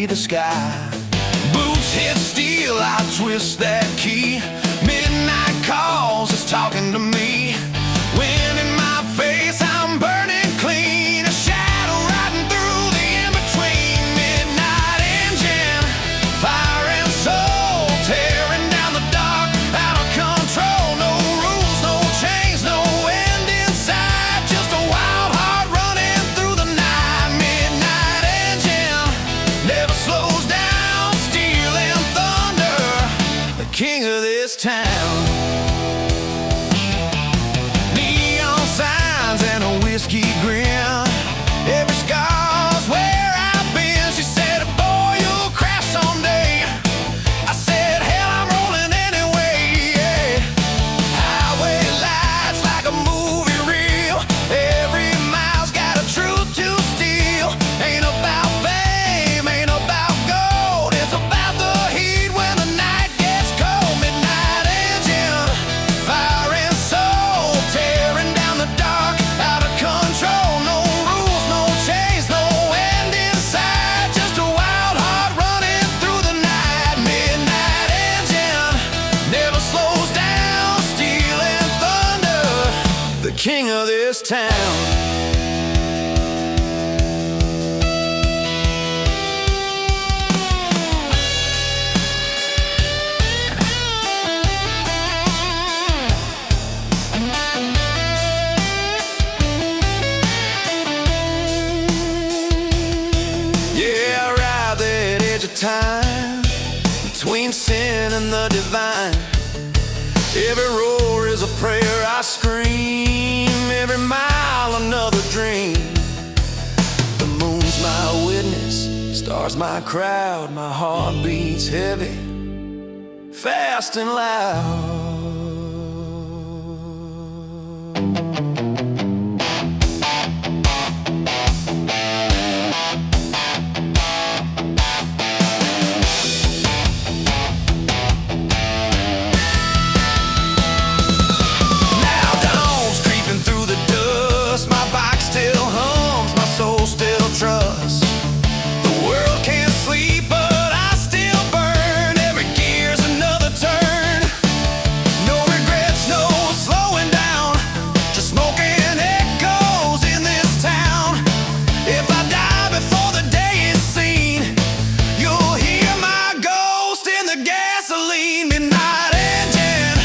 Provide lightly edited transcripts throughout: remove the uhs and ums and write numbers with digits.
see the sky. Boots hit steel, I twist that key. Midnight calls, it's talking to me. Wind in my face, I'm burning clean. A shadow riding through the in-between. Midnight engine, fire and soul, tearing down the dark, out of control. No rules, no chains, no end inside. Just a wild heart running through the night. Midnight engine, never slows down. Steel and thunder, the king of this town. Neon signs and a whiskey grin. Every scar's where I've been. She said, boy, you'll crash someday. I said, hell, I'm rolling anyway, yeah. Highway lights like a movie reel. Every mile's got a truth to steal. Ain't about fame, ain't about gold. It's about the heat when the night gets cold. Midnight engine, fire and soul, tearing down the dark, out of control. No rules, no chains, no end inside. Just a wild heart running through the night. Midnight engine, never slows down. Steel and thunder, the king of this town. Yeah, I ride that edge of time, between sin and the divine. Every roar is a prayer I scream, every mile another dream. The moon's my witness, stars my crowd. My heart beats heavy, fast and loud. Now dawn's creeping through the dust. My bike still hums, my soul still trusts. The world can't sleep, but I still burn. Every gear's another turn. No regrets, no slowing down. Just smoking echoes in this town. If I die before the day is seen, you'll hear my ghost in the gasoline. Midnight engine,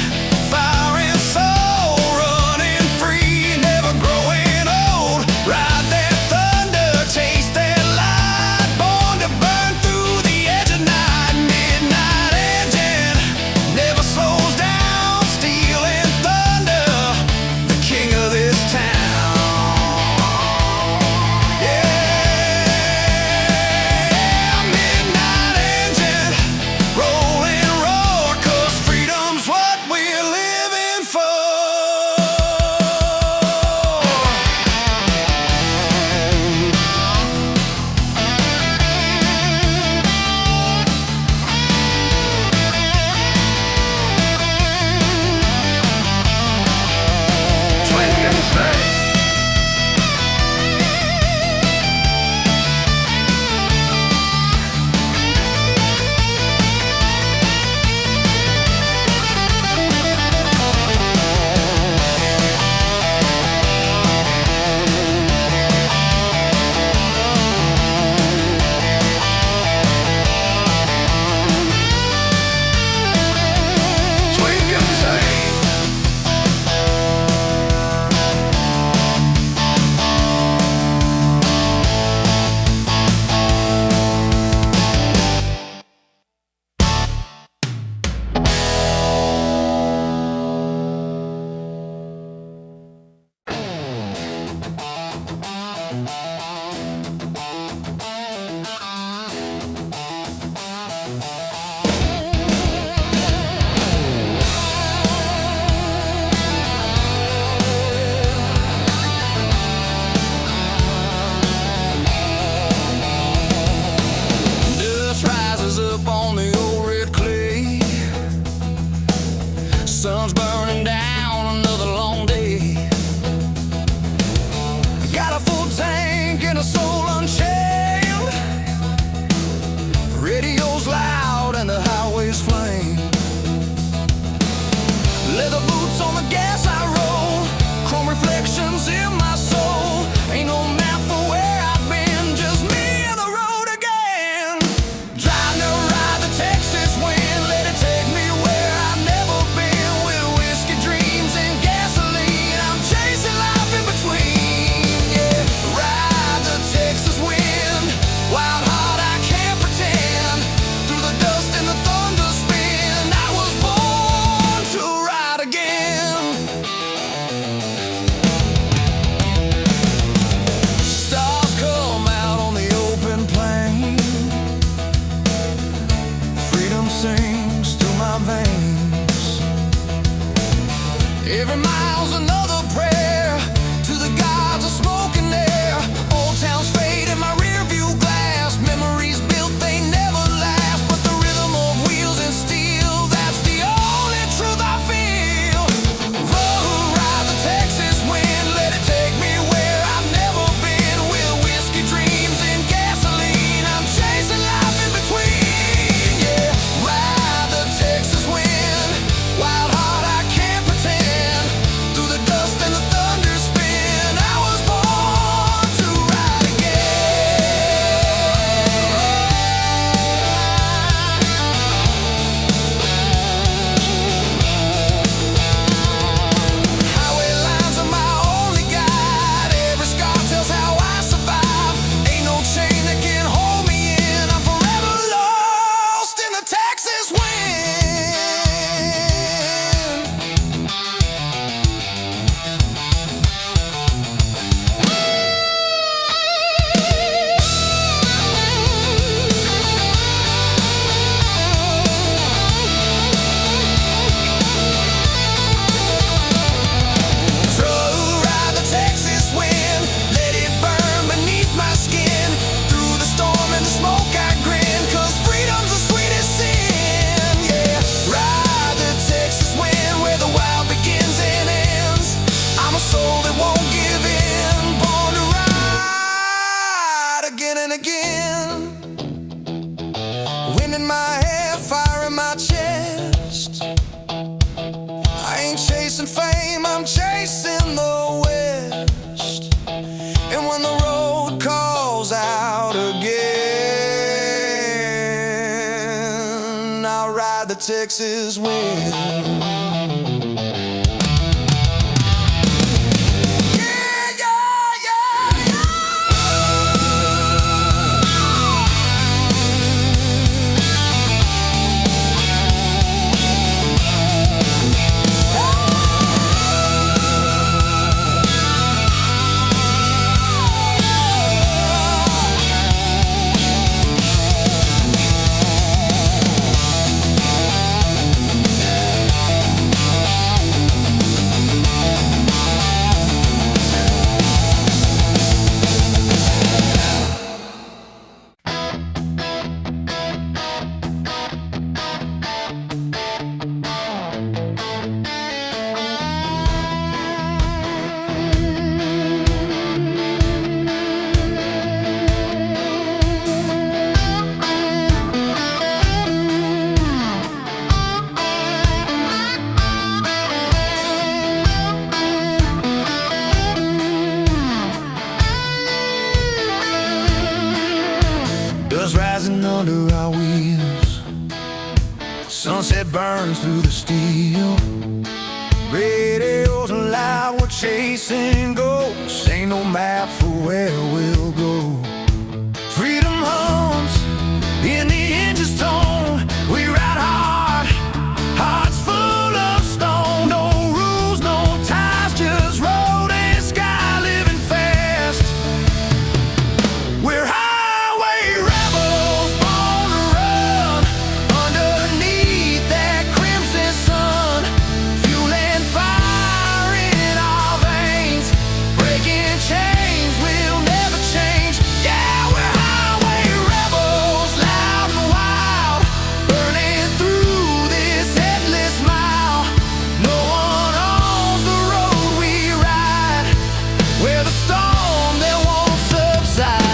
fire and soul, running free, never growing old. Ride that thunder, chase that light, born to burn through the edge of night. Midnight engine, never slows down. Steel and thunder, the king of this town. Yeah, midnight engine, roll and roar, 'cause freedom's what we're living for. sun's burning down, another long day. Got a full tank and a soul unchained. Every mile's another prayer to the gods of smoke and air. Old towns fade in my rear view glass. Memories built, they never last. But the rhythm of wheels and steel, that's the only truth I feel. Ride the Texas wind, let it take me where I've never been. With whiskey dreams and gasoline, I'm chasing life in between. Yeah, ride the Texas wind, wild heart I can't pretend. Through the dust and the thunder spin, I was born to ride Highway lines are my only guide. Every scar tells how I survive. Ain't no chain that can hold me in. I'm forever lost in the Texas wind. Ride the Texas wind, let it burn beneath my skin. Through the storm and the smoke I grin, 'cause freedom's the sweetest sin. Yeah, ride the Texas wind, where the wild begins and ends. I'm a soul that won't give in, born to ride again and again. Wind in my hair, fire in my chest. I ain't chasing fame, I'm chasing the West. And when the road calls out again, I'll ride the Texas wind. Yeah, yeah, yeah, dust rising under our wheels. Sunset burns through the steel. Radio's loud, we're chasing ghosts. Ain't no map for where we'll go. Freedom hums in the engine's tone. We ride hard, hearts full of stone. No rules, no ties, just road and sky, living fast. We're highway rebels, born to run underneath that crimson sun. Fuel and fire in our veins, breaking chains will never change. Yeah, we're highway rebels, loud and wild, burning through this headless mile. No one owns the road we ride, we're the storm that won't subside.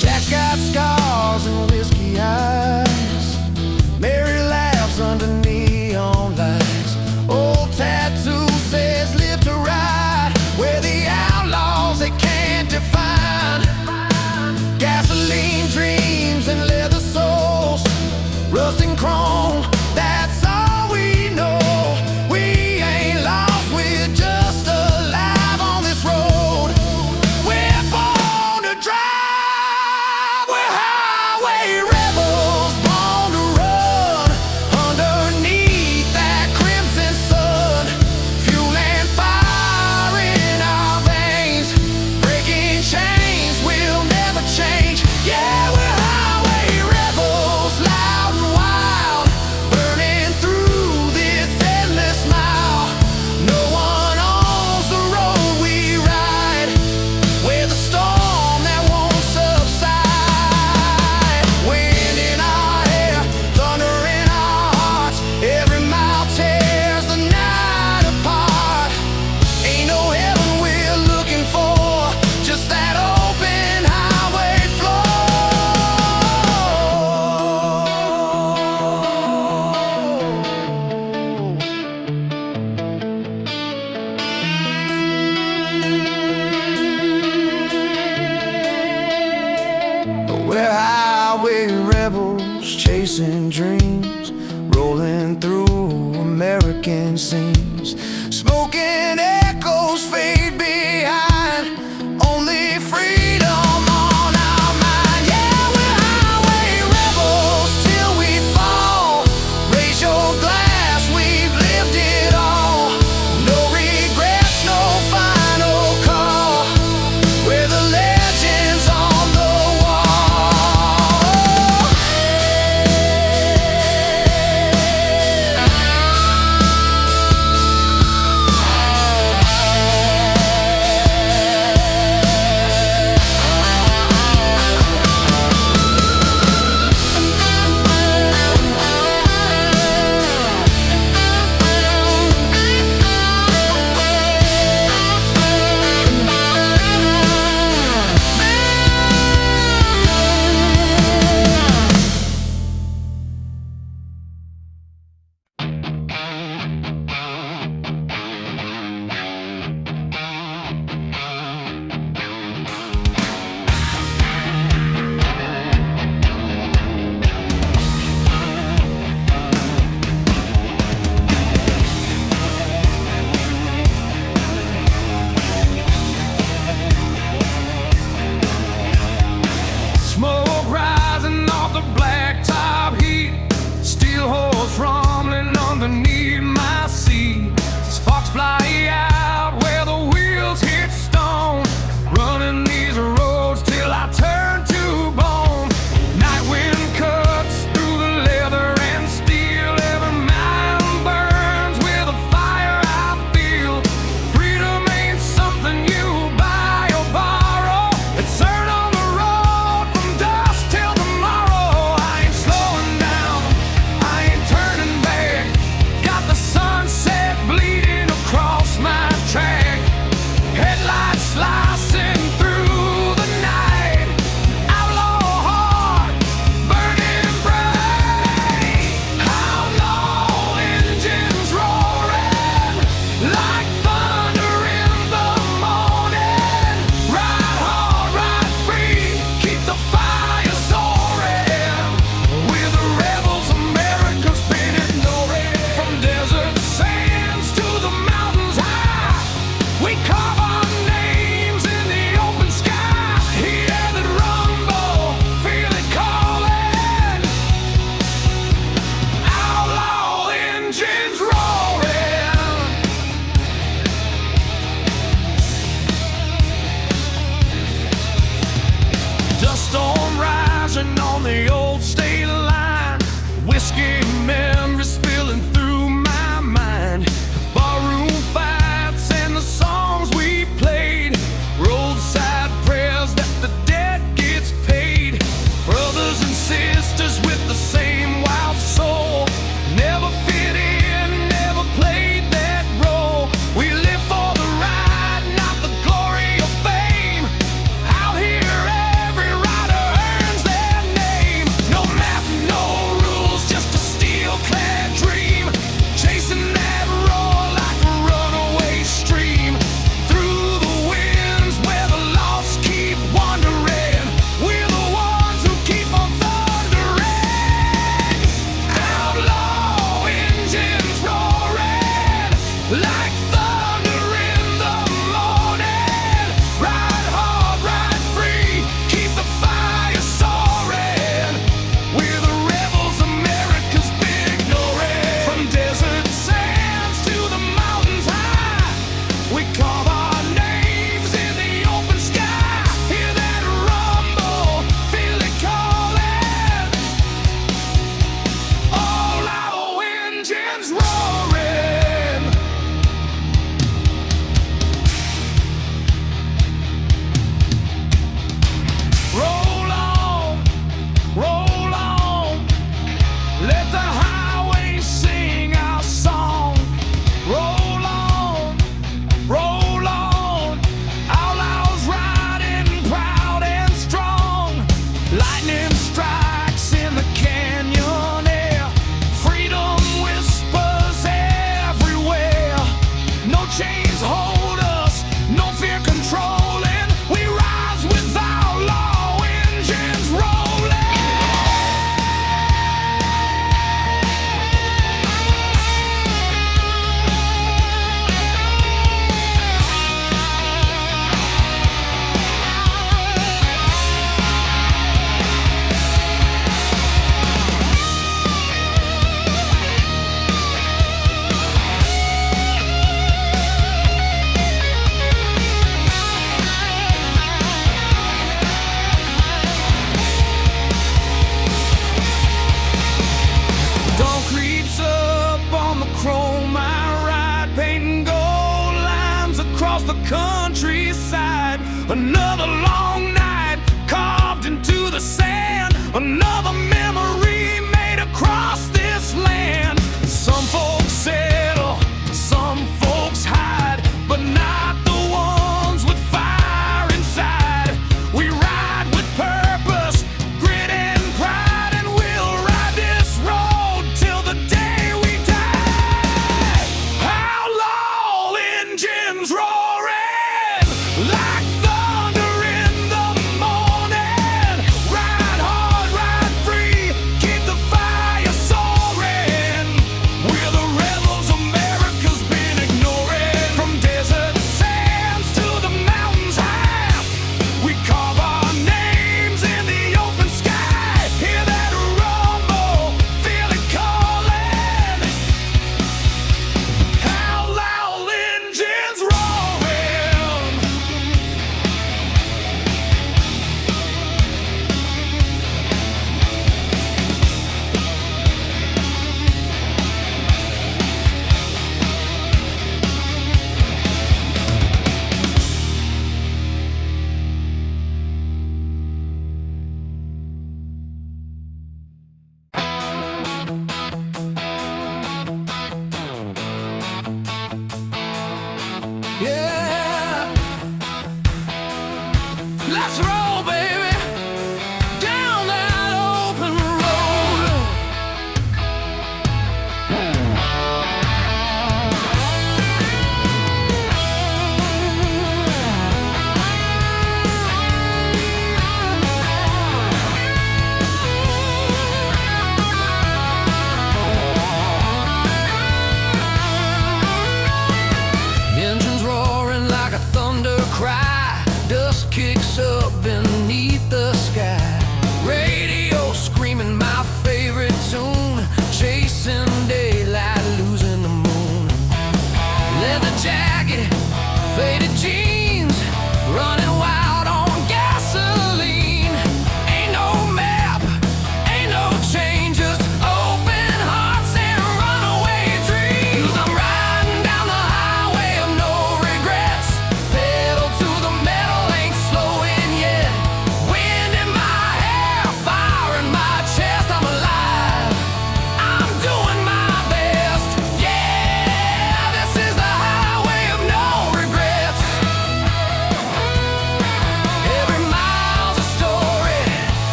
Jack's got scars and whiskey eyes. Mary laughs under neon lights. Old tattoo says live to ride. We're the outlaws they can't define. Gasoline dreams and leather souls, rust and chrome, that's all we know. We ain't lost, we're just alive on this road. We're born to drive, we're highway rebels, born to run underneath that crimson sun. Fuel and fire in our veins, breaking chains will never change. Yeah, we're highway rebels, loud and wild, rebels chasing dreams, rolling through American scenes. Smoking echoes fade behind, only freedom on our mind. Yeah, we're highway rebels till we fall. Raise your glass, we've lived it all. No regrets, no final call. We're the legends on the wall.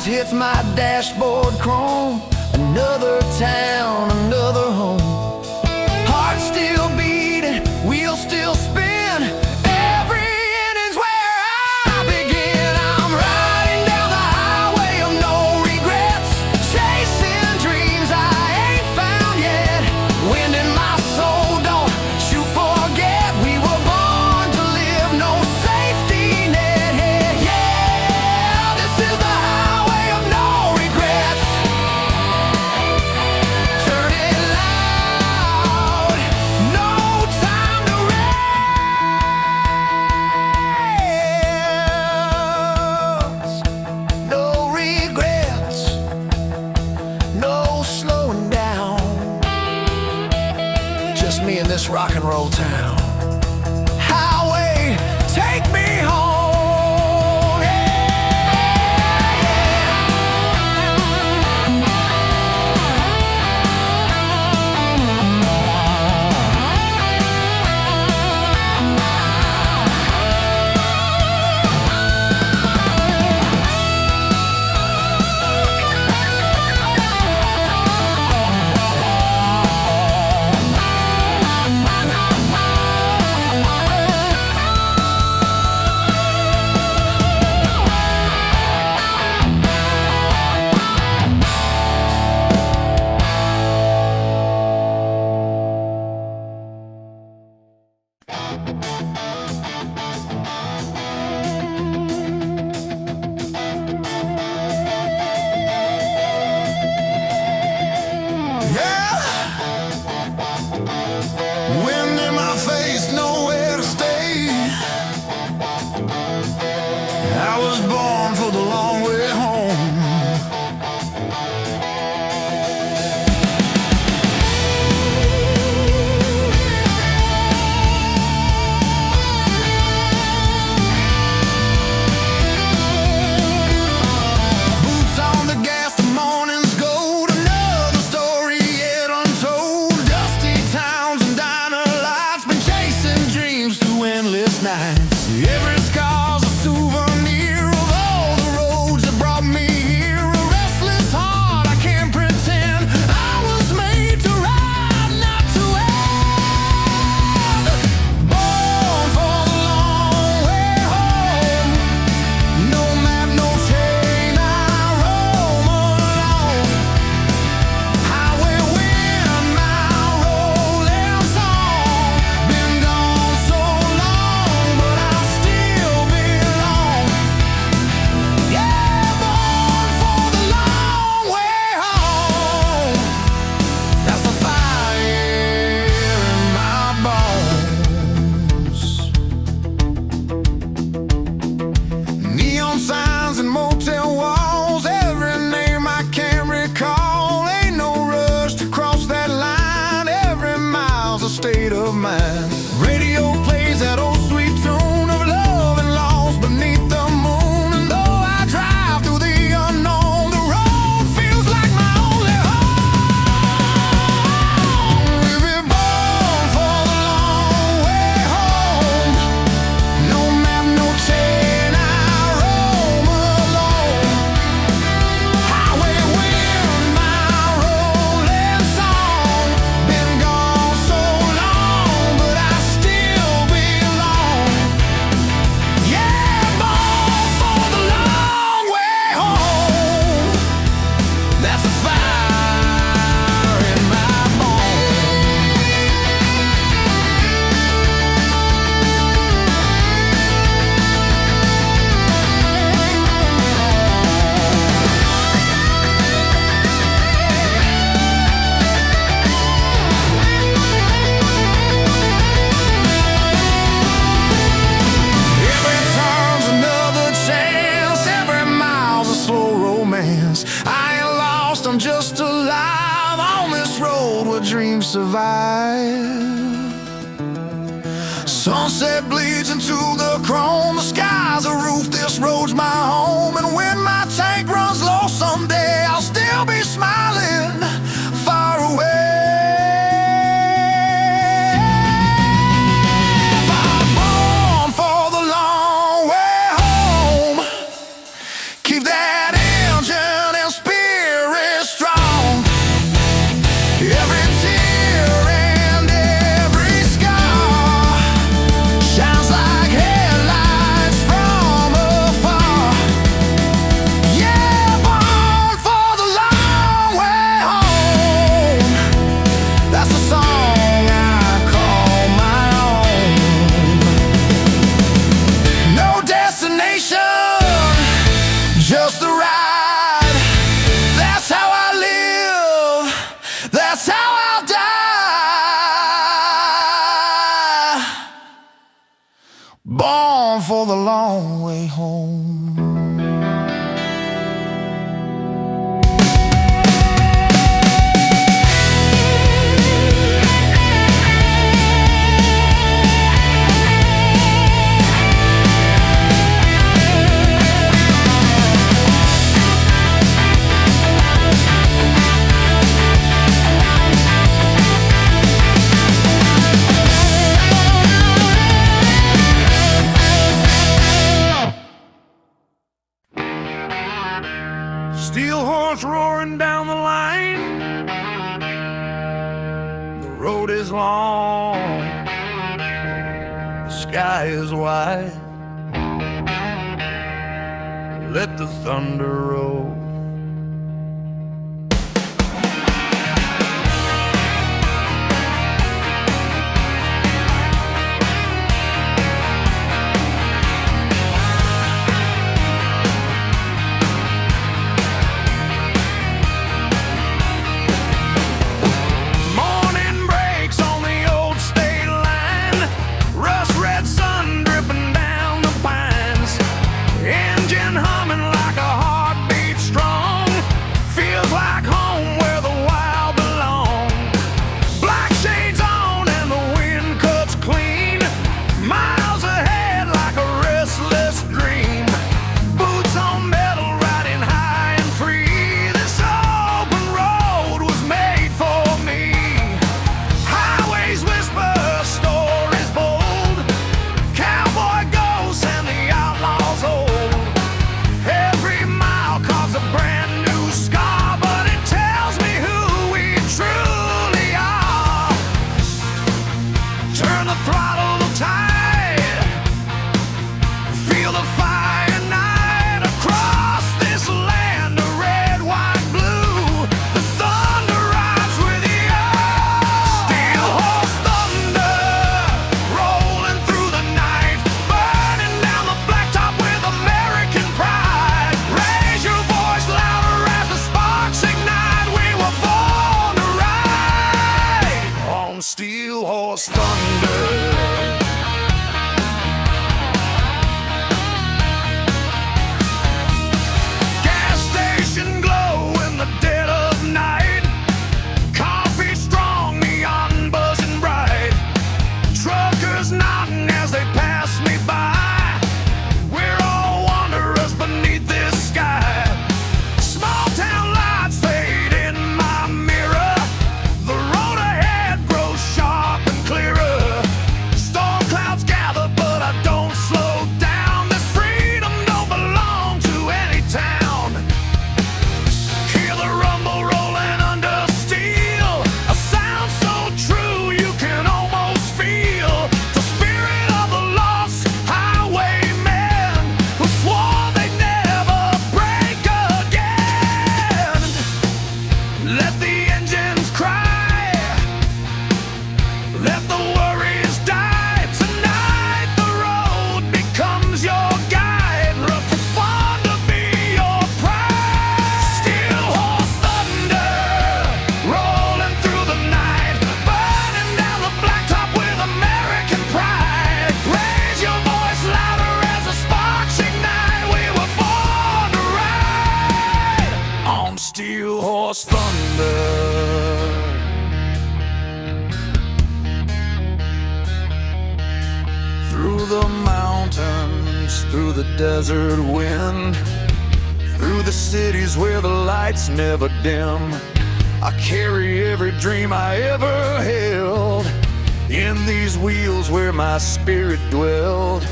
eyes hits my dashboard chrome. Another town, another home. Heart still beating, wheels still spin. Every ending's where I begin. I'm riding down the highway of no regrets, chasing dreams I ain't found yet. Wind in my soul, don't you forget. We were born to live, no safety net. Yeah, yeah, this is the highway of no regrets. Turn it loud, no time to rest. No regrets, no slowing down. Just me in this rock and roll town. Highway, take me home. Yeah, wind in my face, nowhere to stay. I was born for the long way home. Boots on the gas, the morning's gold. Another story yet untold. Dusty towns and diner lights, been chasing dreams through endless nights. Every scar's a souvenir of all the roads that brought me here. A restless heart, I can't pretend. I was made to ride, not to end. Born for the long way home. No map, no chain, I roam alone. Highway wind, my rolling song. Been gone so long, but I still belong. Yeah, born for the long way home. That's the fire in my bones. Neon signs and motel walls, every name I can't recall. Ain't no rush to cross that line. Every mile's a state of mind. Radio plays that old sweet tune of love and loss beneath the moon. And though I drive through the unknown, the road feels like my only home. We've been born for the long way home. No map, no chain, I roam alone. Highway wind, my rolling song. Been gone so long, but I still belong. Yeah, born for the long way home. That's a fire in my bones. Every turn's another chance, every mile's a slow romance. I ain't lost, I'm just alive on this road where dreams survive. Sunset bleeds into the chrome. The sky's a roof, this road's my home. And when my tank runs low someday, I'll still be smiling far away. If I'm born for the long way home, keep that engine for the long way home. Steel horse roaring down the line. The road is long, the sky is wide. Let the thunder roll. Steel horse thunder. Gas station glow in the dead of night. Coffee strong, neon buzzing bright. Truckers nodding as they pass me by. We're all wanderers beneath this sky. Small town lights fade in my mirror. The road ahead grows sharp and clearer. Storm clouds gather, but I don't slow down. This freedom don't belong to any town. Hear the rumble rolling under steel, a sound so true you can almost feel the spirit of the lost highwaymen who swore they'd never break again. Let the engines cry, let the worries die. Tonight the road becomes your guide. Look for fun to be your pride. Steel horse thunder, rolling through the night, burning down the blacktop with American pride. Raise your voice louder as the sparks ignite. We were born to ride on steel horse thunder. Through the mountains, through the desert wind, through the cities where the lights never dim, I carry every dream I ever held in these wheels where my spirit dwelled.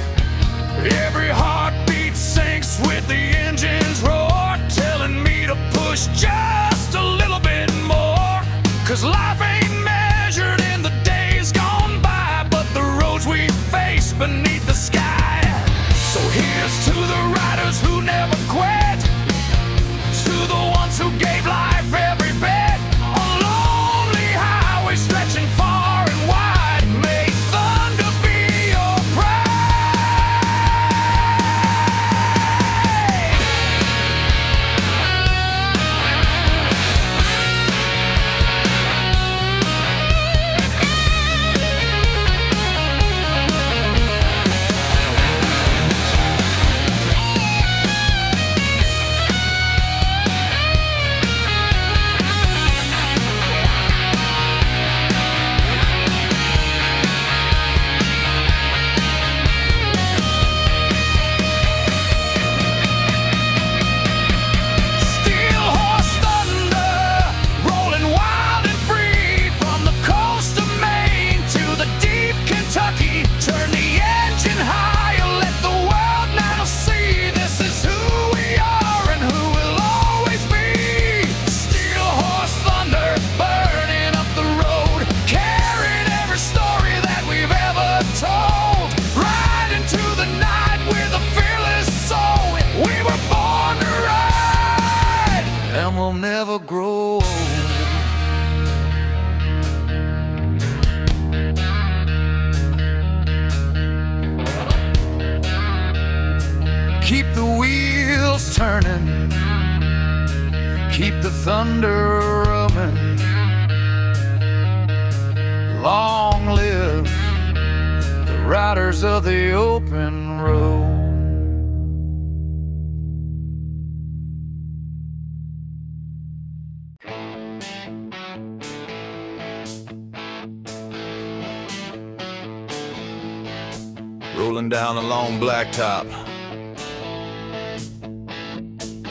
Every heartbeat sinks with the engine's roar, telling me to push just a little bit more. 'Cause life ain't measured in the days gone by, but the roads we face beneath the sky. So here's to the riders who never quit, to the ones who gave life every bit. On lonely highways stretching far and wide, may thunder be your pride. they'll never grow old. Keep the wheels turning, keep the thunder rumbling. Long live the riders of the open road. Rolling down a long blacktop,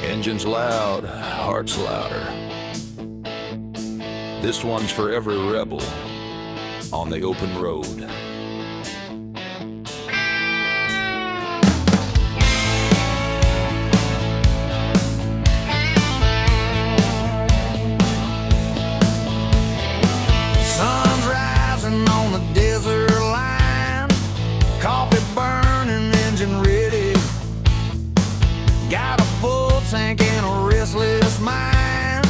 engines loud, hearts louder. This one's for every rebel on the open road. Sun's rising on the desert line, coffee burning, engine ready. Got a full tank and a restless mind,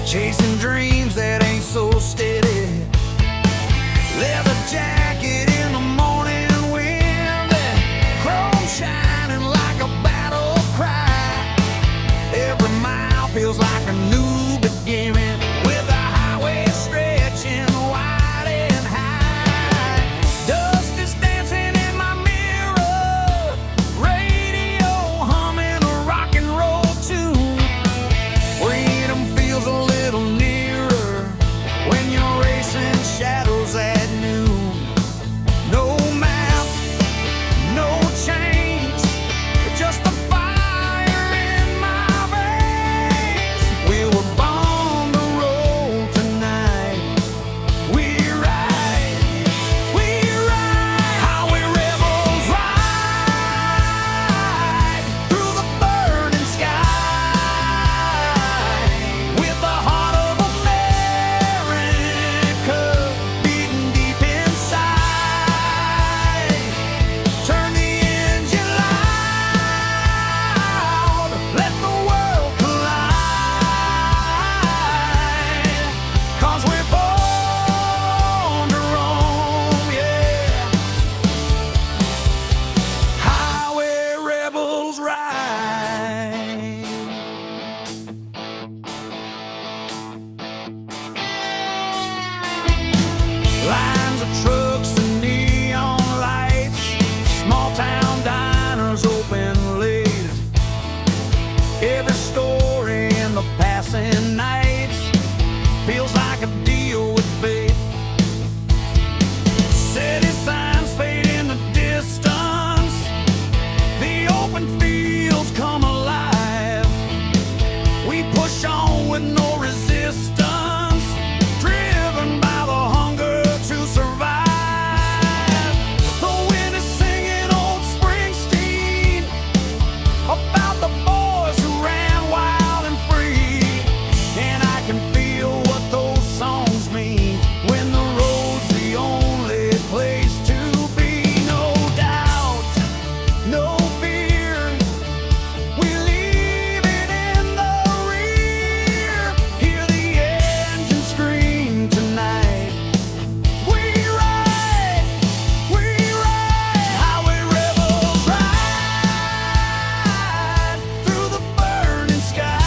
chasing dreams that ain't so steady. Leather jacket in the morning wind, chrome shining like a battle cry. Every mile feels like a new beginning, with the highway stretching wide and high. Dust is dancing in my mirror, radio humming a rock and roll tune. Freedom feels a little nearer when you're racing shadows at noon. No map, no chains, just the fire in my veins. We were born to roll tonight. We ride, highway rebels ride through the burning sky with the heart of America beating deep inside. Turn the engine loud, let the world collide, 'cause we're born to roam, yeah. Highway rebels ride. Lines of trucks and neon lights, small town diners open late. Every story in the passing nights feels like a deal with fate. City signs fade in the distance, the open fields come alive. We push on with no resistance, driven by the hunger to survive. The wind is singing old Springsteen about the boys who ran wild and free, and I can feel what those songs mean when the road's the only place to be. No doubt, no fear, we leave it in the rear. Hear the engine scream tonight. We ride, highway rebels ride through the burning sky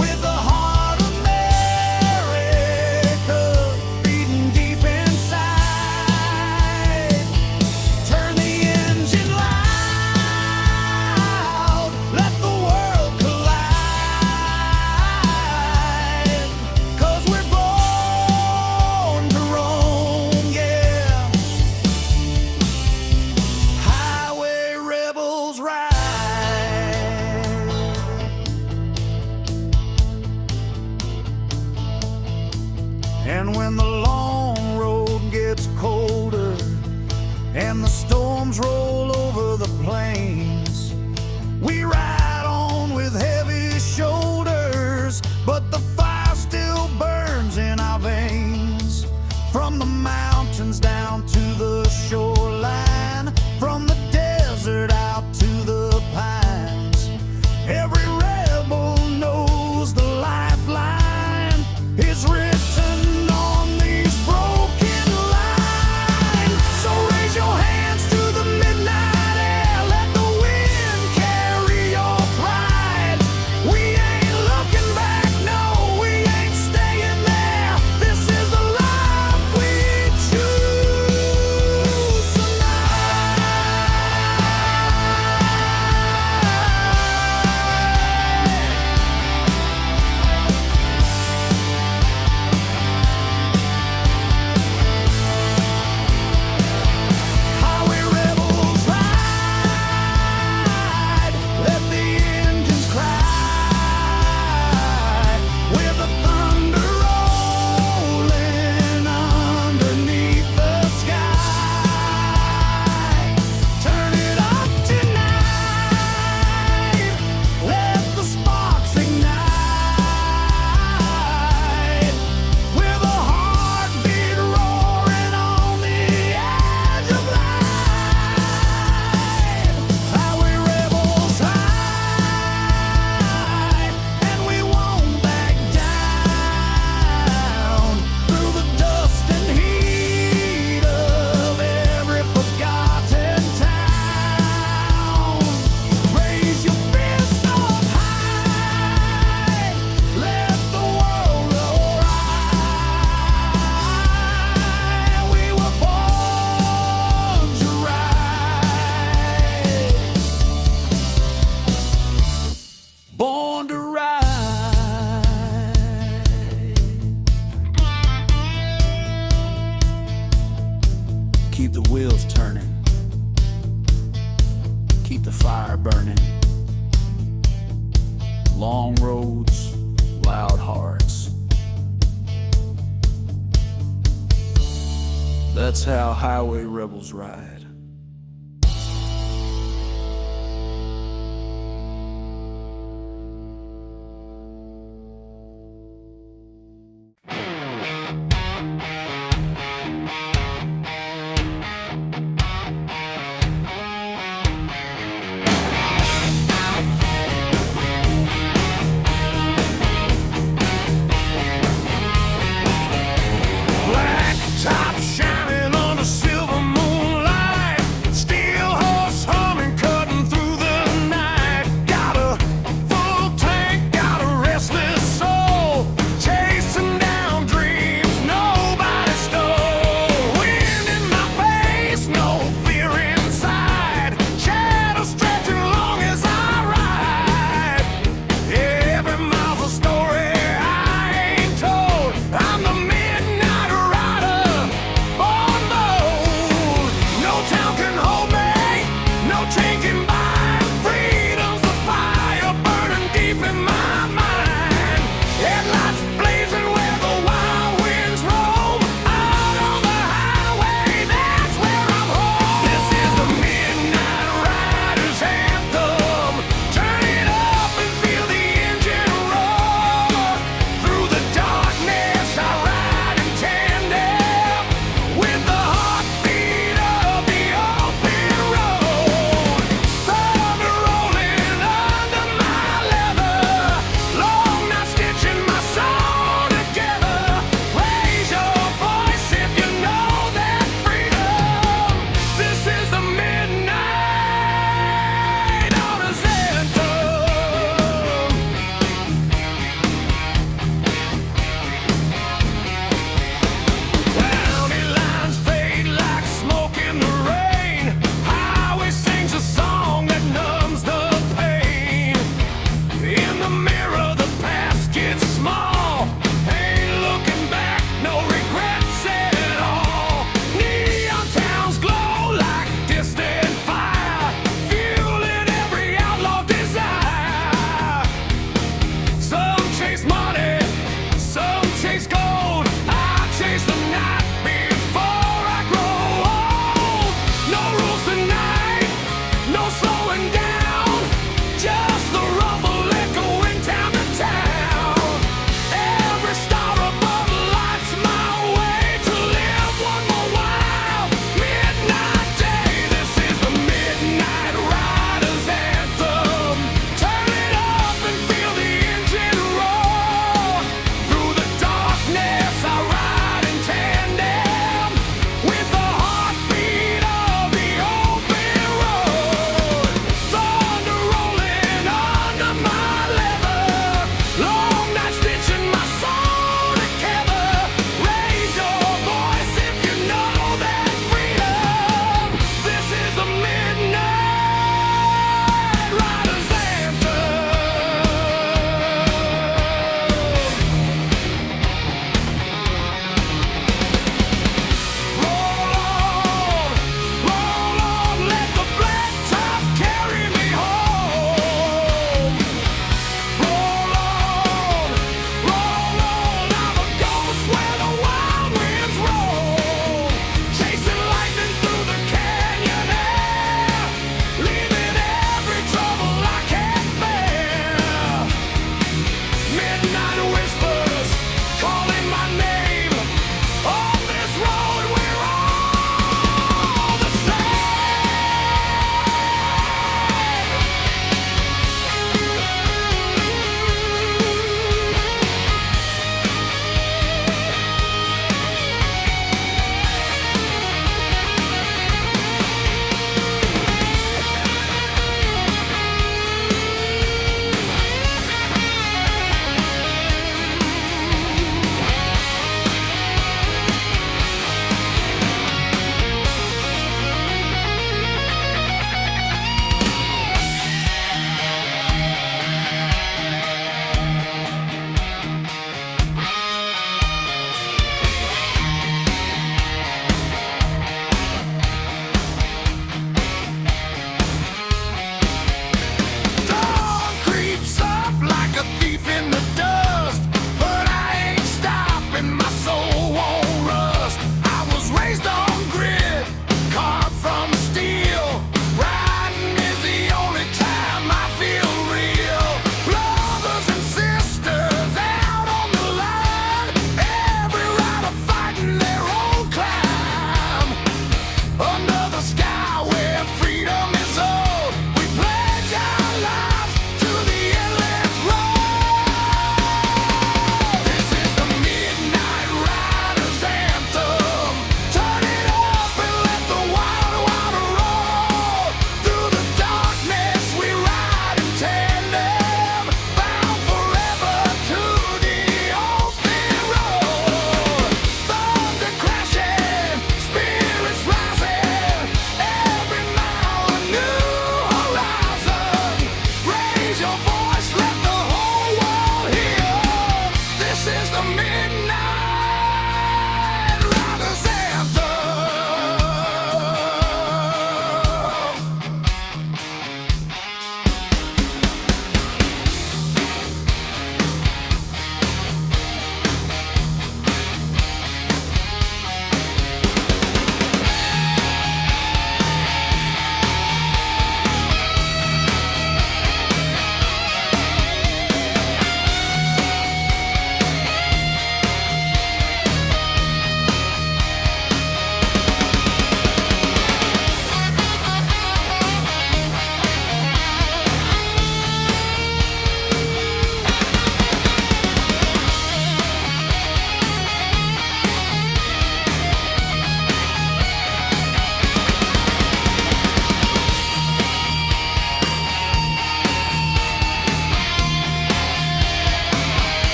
with the heart of America beating deep inside. Turn the engine loud, let the world collide, 'cause we're born to roam, yeah. Highway rebels ride. And when the long road gets colder and the storms roll over the plains, we ride on with heavy shoulders, but the fire still burns in our veins. From the mountains down to the shoreline, from the desert out to the pines, every rebel the fire burning. Long roads, loud hearts. That's how highway rebels ride. Black top shining on a silver moonlight.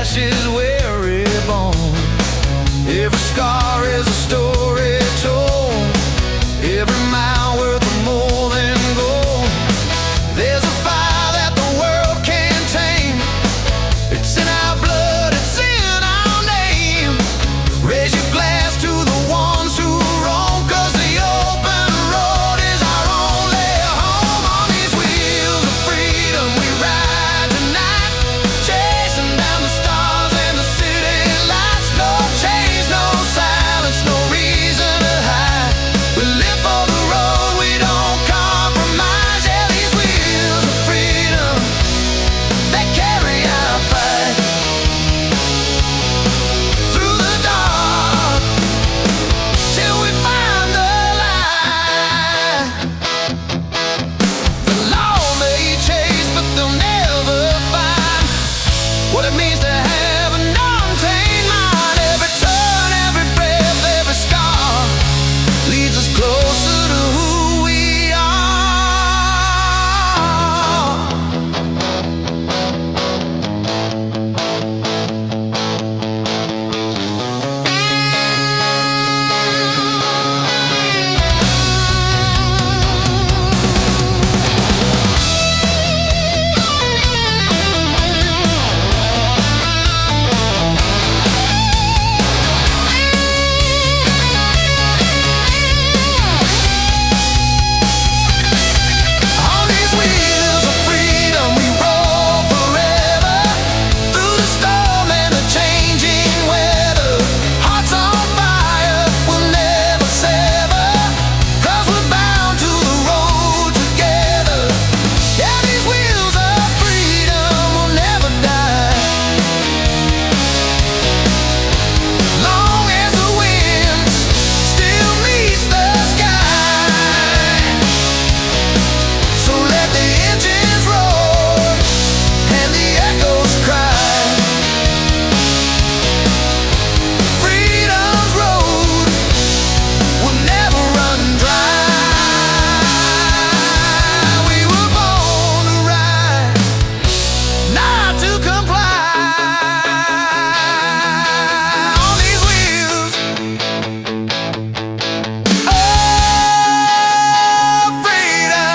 ashes we're reborn. Every scar is a story told. Every mile worth of more than gold. There's a fire that the world can't tame. It's in our blood, it's in our name. Raise your glass to the ones who roam, 'cause the open road is our only home. On these wheels of freedom we ride tonight, chasing down the stars and the city lights. No chains, no silence, no reason to hide. We live for the road, we don't compromise. Yeah, these wheels of freedom, they carry our fight through the dark till we find the light. The law may chase, but they'll never find what it means to have an untamed mind. Every turn, every breath, every scar leads us closer to who we are. On these wheels of freedom we roll forever, through the storm and the changing weather. Hearts on fire, we'll never sever, 'cause we're bound to the road together. Yeah, these wheels of freedom will never die, long as the wind still meets the sky. So let the engines roar and the echoes cry. Freedom's road will never run dry. We were born to ride, not to comply. On these wheels of freedom,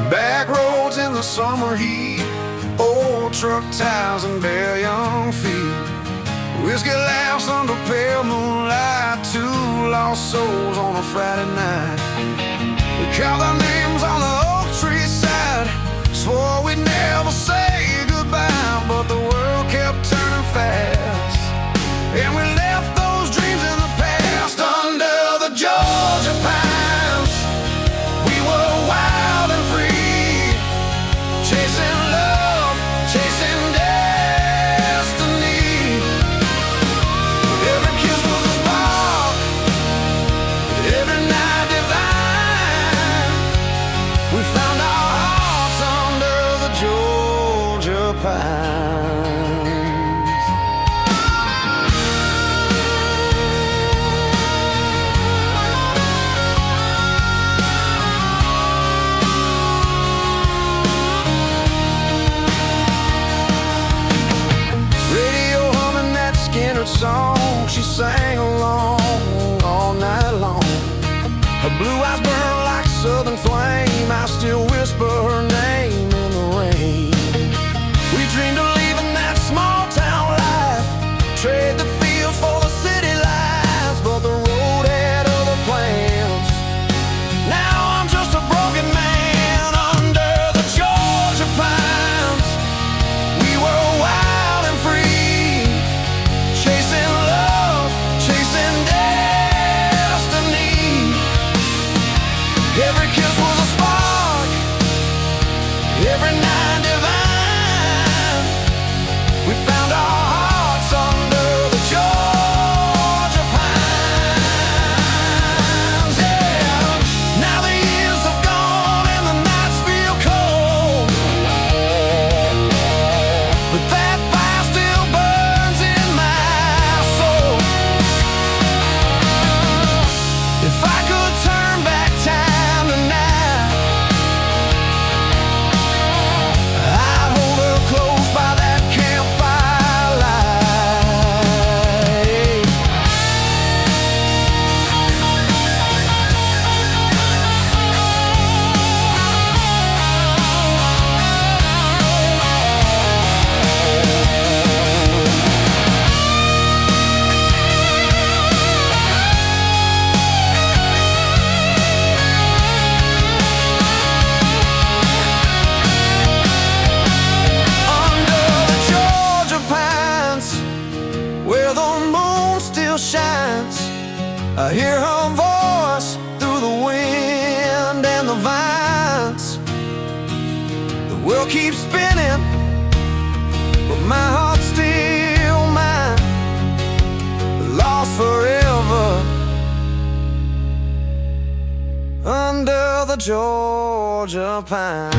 back roads in the summer heat, old truck tires and bare young feet. Whiskey laughs under pale moonlight, two lost souls on a Friday night. We called our names on the oak tree side, swore we'd never say goodbye, but the world kept turning fast, and we left those dreams in the past. Under the Georgia pines, we were wild and free, chasing love, chasing destiny. Every kiss was a spark, every night divine. We found our hearts under the Georgia pines. Radio humming that Skinner song, she sang along all night long. Her blue eyes burn like southern flame, I still whisper her name in the rain. We dreamed of leaving that small town life, trade the fields for the city lights, but the road had other plans. Now I'm just a broken man under the Georgia pine. The world keeps spinning, but my heart's still mine, lost forever under the Georgia pine.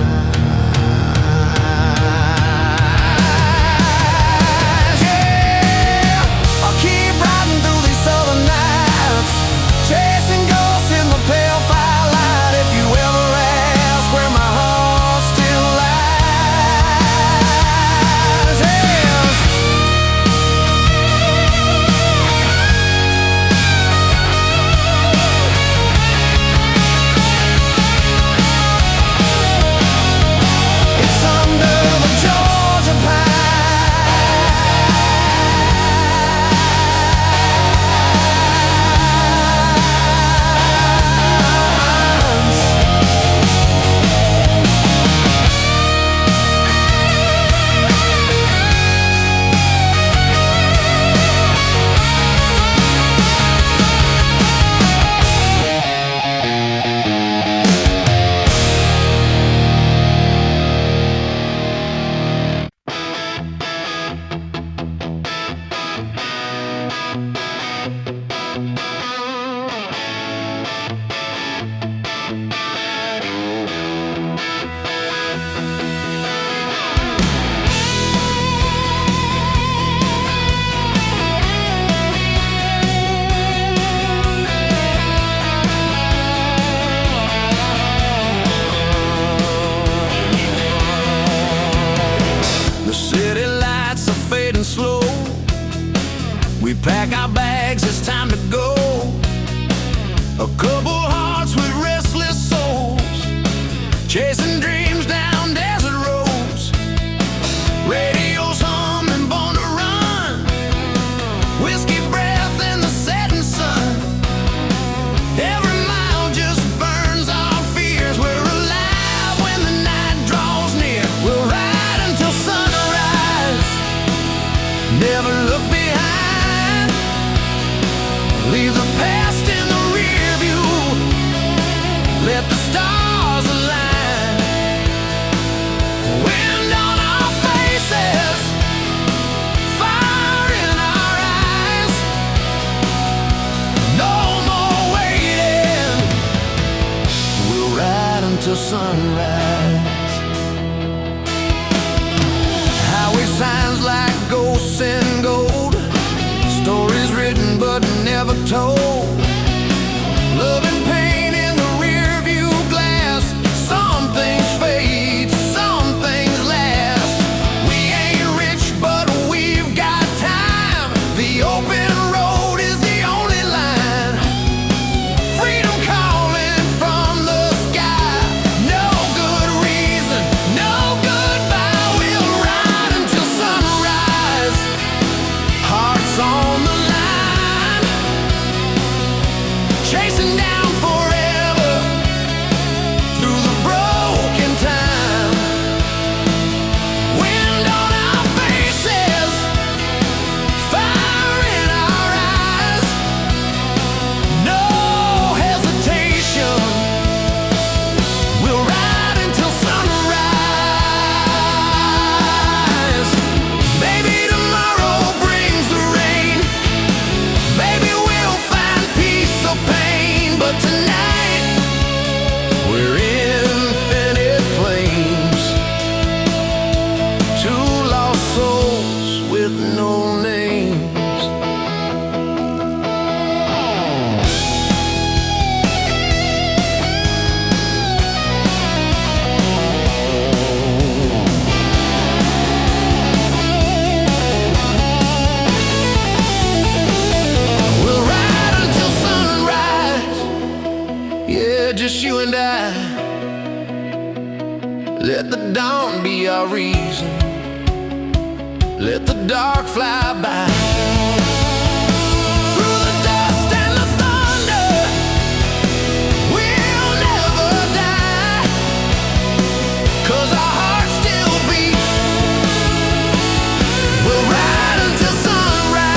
Chasing ghosts in the pale firelight. If you ever ask where my heart still lies, yes. It's under the Georgia pine. Slow. We pack our bags, it's time to go. A couple hearts with restless souls, chasing dreams down desert roads. Radios humming, born to run. Whiskey breath in the setting sun. Every mile just burns our fears. We're alive when the night draws near. We'll ride until sunrise. Never look behind. Leave the past in the rear view. Let the stars align. Wind on our faces, fire in our eyes. No more waiting. We'll ride until sunrise. Highway signs like ghosts in gold. Stories written but never told. Love and pain in the rear view glass. Some things fade, some things last. We ain't rich but we've got time. The open road is the only line. Freedom calling from the sky. No good reason, no goodbye. We'll ride until sunrise. Hearts on the line, chasing down forever through the broken time. Wind on our faces, fire in our eyes. No hesitation. We'll ride until sunrise. Maybe tomorrow brings the rain. Maybe we'll find peace or pain. But tonight we're infinite flames. Two lost souls with no names. We'll ride until sunrise. Yeah, just you and I. Let the dawn be our reason. Let the dark fly by. Through the dust and the thunder, we'll never die. 'Cause our hearts still beat. We'll ride until sunrise.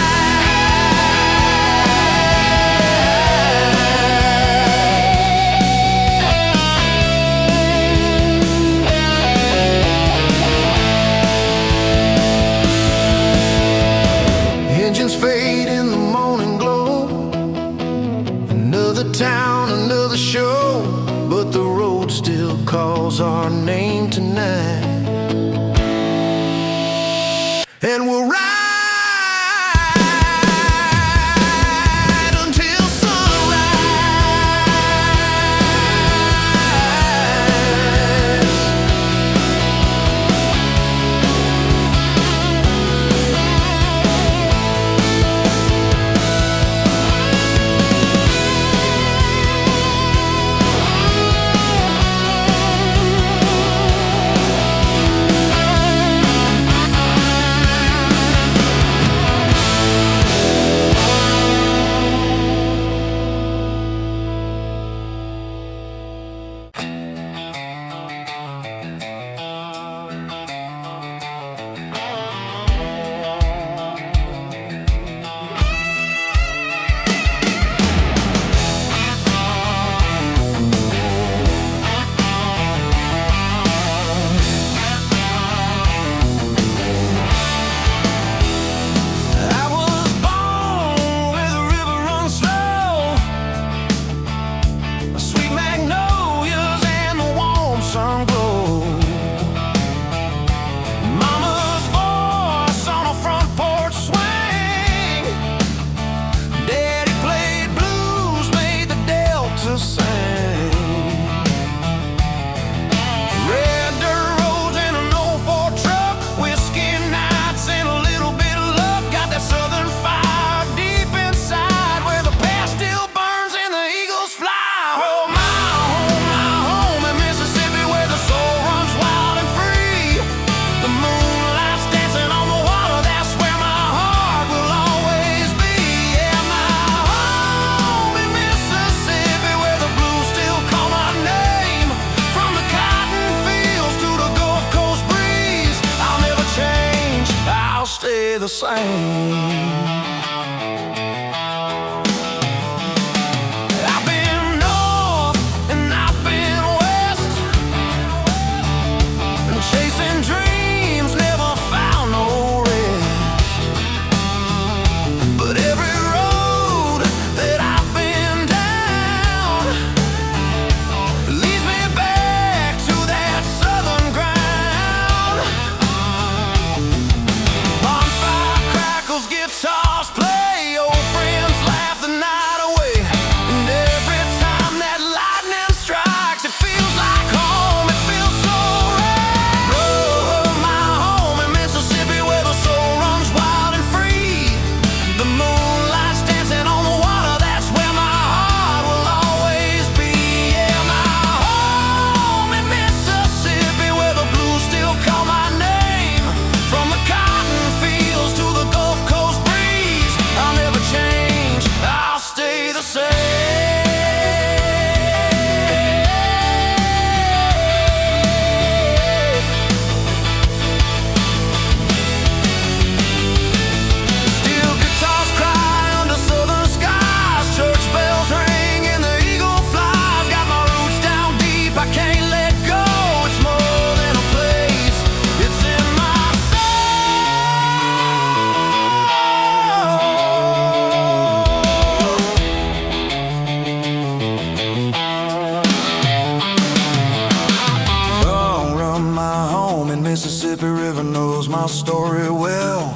and we'll ride until sunrise. Stay the same. I've been north and I've been west, and chasing dreams never found no rest. But every road that I've been down leads me back to that southern ground. Guitars play, old friends laugh the night away, and every time that lightning strikes, it feels like home, it feels so right. Oh, my home in Mississippi, where the soul runs wild and free. The moonlight's dancing on the water, that's where my heart will always be. Yeah, my home in Mississippi, where the blues still call my name. From the cotton fields to the Gulf Coast breeze, I'll never change, I'll stay the same. Steel guitars cry under southern skies, church bells ring and the eagle flies. Got my roots down deep, I can't let go. It's more than a place, it's in my Long run, my home in Mississippi River knows my story well.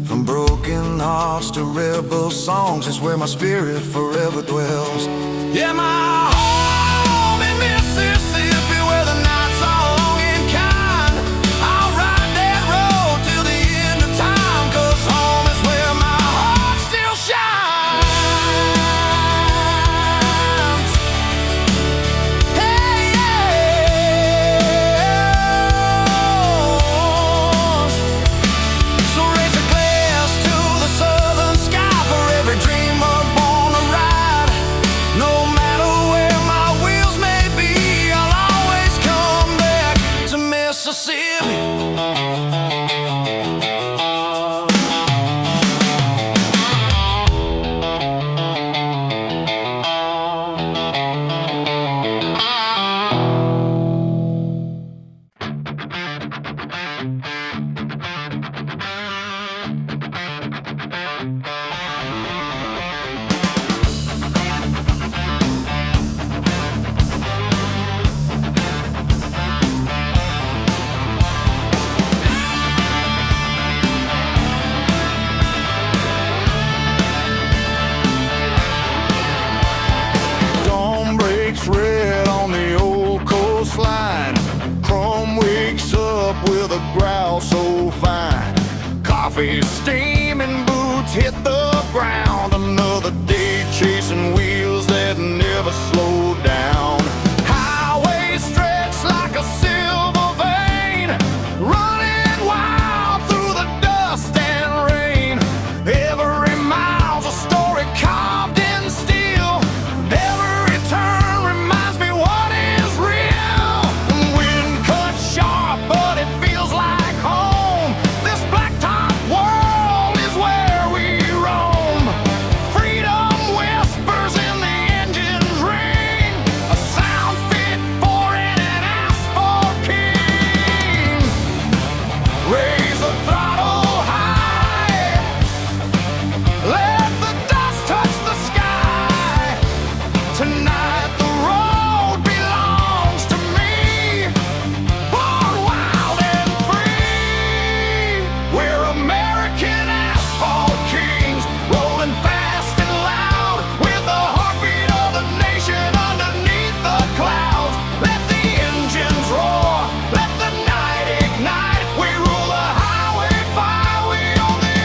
From broken hearts to rebel songs, it's where my spirit forever dwells. Yeah, my home in Mississippi, where the nights are long and kind. I'll ride that road till the end of time, 'cause home is where my heart still shines. Hey, so raise a glass to the southern sky for every dreamer born to ride. No matter where my growl so fine. Coffee steaming, boots hit the ground. Another day chasing wheels that never slow down. Highway stretched like a silver vein, running wild through the dust and rain. Every mile's a story carved in steel. Every turn reminds me what is real. Wind cuts sharp, but it feels like home. This blacktop world is where we roam. Freedom whispers in the engine's ring, a sound fit for an asphalt king. Raise the throttle high, let the dust touch the sky. Tonight the road belongs to me, born wild and free. We're American asphalt kings, rolling fast and loud, with the heartbeat of the nation underneath the clouds. Let the engines roar, let the night ignite. We rule the highway fire, we own the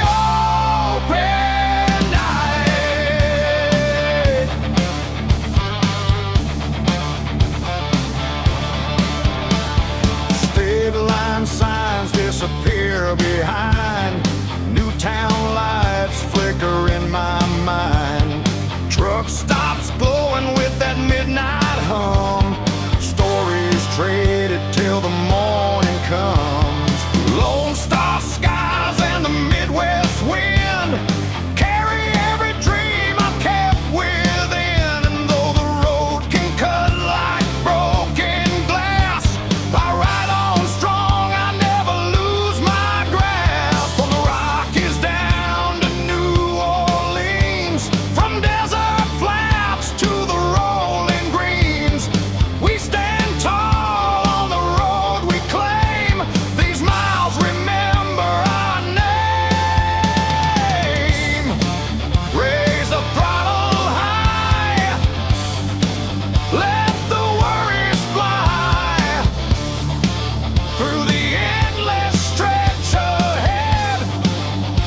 open night. State line signs disappear behind. New town lights flicker in my mind. Truck stops glowing with that midnight hum. Stories traded till the morning comes. Lone Star skies and the Midwest wind carry every dream I've kept within. And though the road can cut like broken glass, I ride on strong, I never lose my grasp. From the Rockies down to New Orleans, from desert flats to the rolling greens, we stand tall on the road we claim. These miles remember our name. Raise the throttle high, let the worries fly through the endless stretch ahead.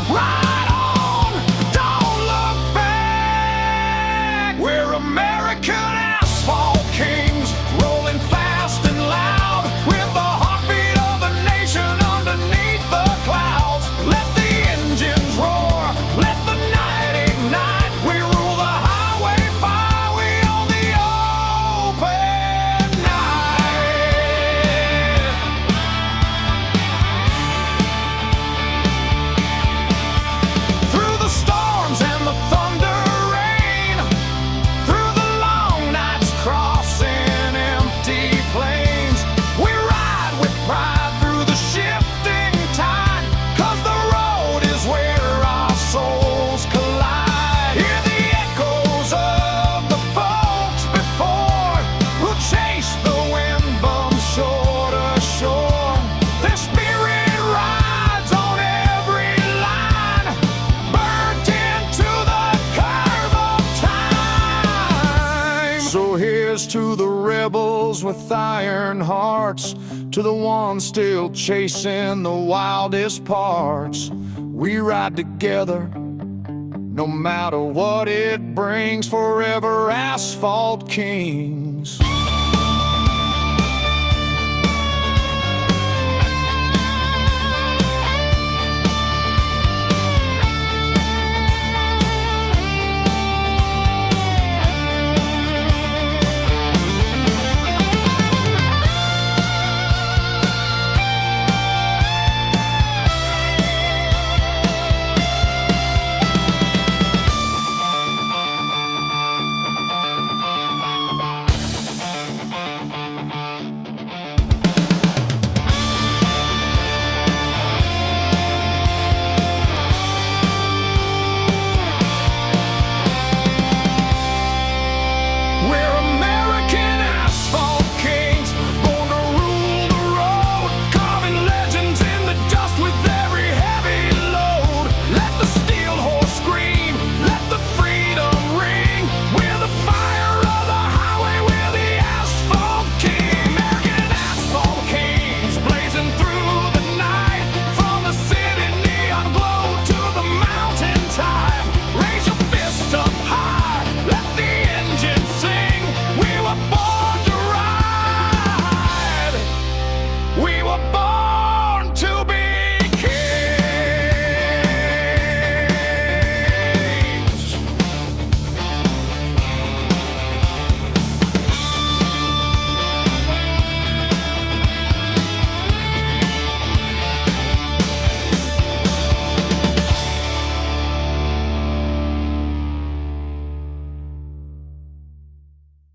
Ride on, don't look back. We're American asphalt kings, rolling fast and loud, with the heartbeat of the nation underneath the clouds. Let the engines roar, let the night ignite. We rule the highway fire, we own the open night. Through the storms and the thunder rain, through the long nights crossing empty plains, we ride with pride through the shifting tide. 'Cause the road is where our souls collide. Hear the echoes of the folks before, who chase the wind bums shore to shore. Their spirit rides on every line, burnt into the curve of time. So here's to the rebels with iron hearts, to the ones still chasing the wildest parts. We ride together, no matter what it brings, forever asphalt kings.